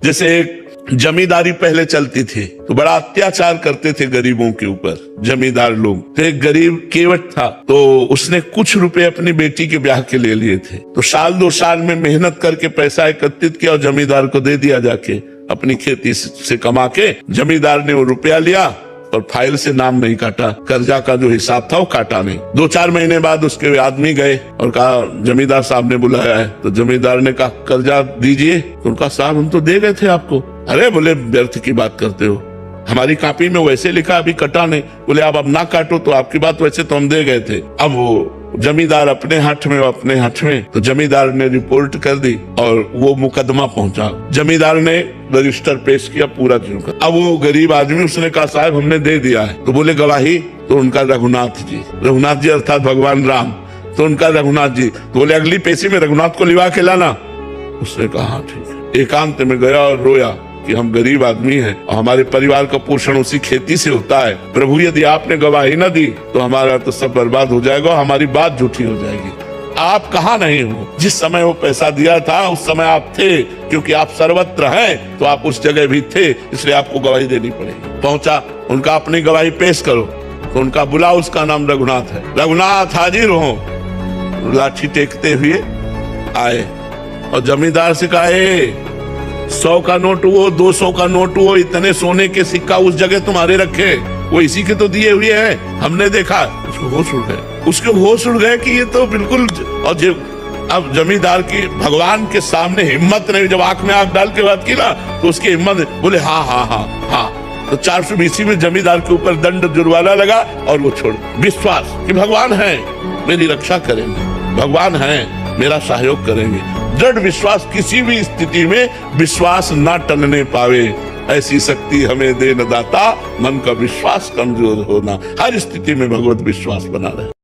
जैसे एक जमींदारी पहले चलती थी तो बड़ा अत्याचार करते थे गरीबों के ऊपर जमींदार लोग। तो एक गरीब केवट था, तो उसने कुछ रुपए अपनी बेटी के ब्याह के ले लिए थे। तो साल 2 साल में मेहनत करके पैसा एकत्रित किया और जमींदार को दे दिया जाके, अपनी खेती से कमा के। जमींदार ने वो रुपया लिया और फाइल से नाम नहीं काटा, कर्जा का जो हिसाब था वो काटा नहीं। 2-4 महीने बाद उसके आदमी गए और कहा जमींदार साहब ने बुलाया है। तो जमींदार ने कहा कर्जा दीजिए। तो उनका साहब हम तो दे गए थे आपको। अरे बोले व्यर्थ की बात करते हो, हमारी कॉपी में वैसे लिखा अभी कटा नहीं। बोले अब ना काटो तो आपकी बात, वैसे तो हम दे गए थे। अब वो जमींदार अपने हाथ में तो जमींदार ने रिपोर्ट कर दी और वो मुकदमा पहुंचा। जमींदार ने रजिस्टर पेश किया पूरा। अब वो गरीब आदमी, उसने कहा साहब हमने दे दिया है। तो बोले गवाही? तो उनका रघुनाथ जी अर्थात भगवान राम। तो उनका रघुनाथ जी। तो बोले अगली पेशी में रघुनाथ को लिवा के लाना। उसने कहा हाँ ठीक है। एकांत में गया और रोया कि हम गरीब आदमी हैं और हमारे परिवार का पोषण उसी खेती से होता है। प्रभु यदि आपने गवाही न दी तो हमारा तो सब बर्बाद हो जाएगा, हमारी बात झूठी हो जाएगी। आप कहाँ नहीं हो? जिस समय वो पैसा दिया था उस समय आप थे, क्योंकि आप सर्वत्र हैं तो आप उस जगह भी थे, इसलिए आपको गवाही देनी पड़ेगी। पहुंचा, उनका अपनी गवाही पेश करो। तो उनका बुला, उसका नाम रघुनाथ है। रघुनाथ हाजिर हो। लाठी टेकते हुए आए और जमींदार से कहा 100 का नोट हुआ, 200 का नोट हुआ, इतने सोने के सिक्का उस जगह तुम्हारे रखे, वो इसी के तो दिए हुए हैं, हमने देखा। उसको होश उड़ गए कि ये तो बिल्कुल। और अब जमींदार की भगवान के सामने हिम्मत नहीं, जब आंख में आंख डाल के बात की ना तो उसकी हिम्मत। बोले हाँ। तो 420 में जमींदार के ऊपर दंड जुर्माना लगा और वो छोड़। विश्वास कि भगवान है मेरी रक्षा करेंगे, भगवान है मेरा सहयोग करेंगे। दृढ़ विश्वास, किसी भी स्थिति में विश्वास ना टलने पावे, ऐसी शक्ति हमें दे न दाता। मन का विश्वास कमजोर होना, हर स्थिति में भगवत विश्वास बना रहे।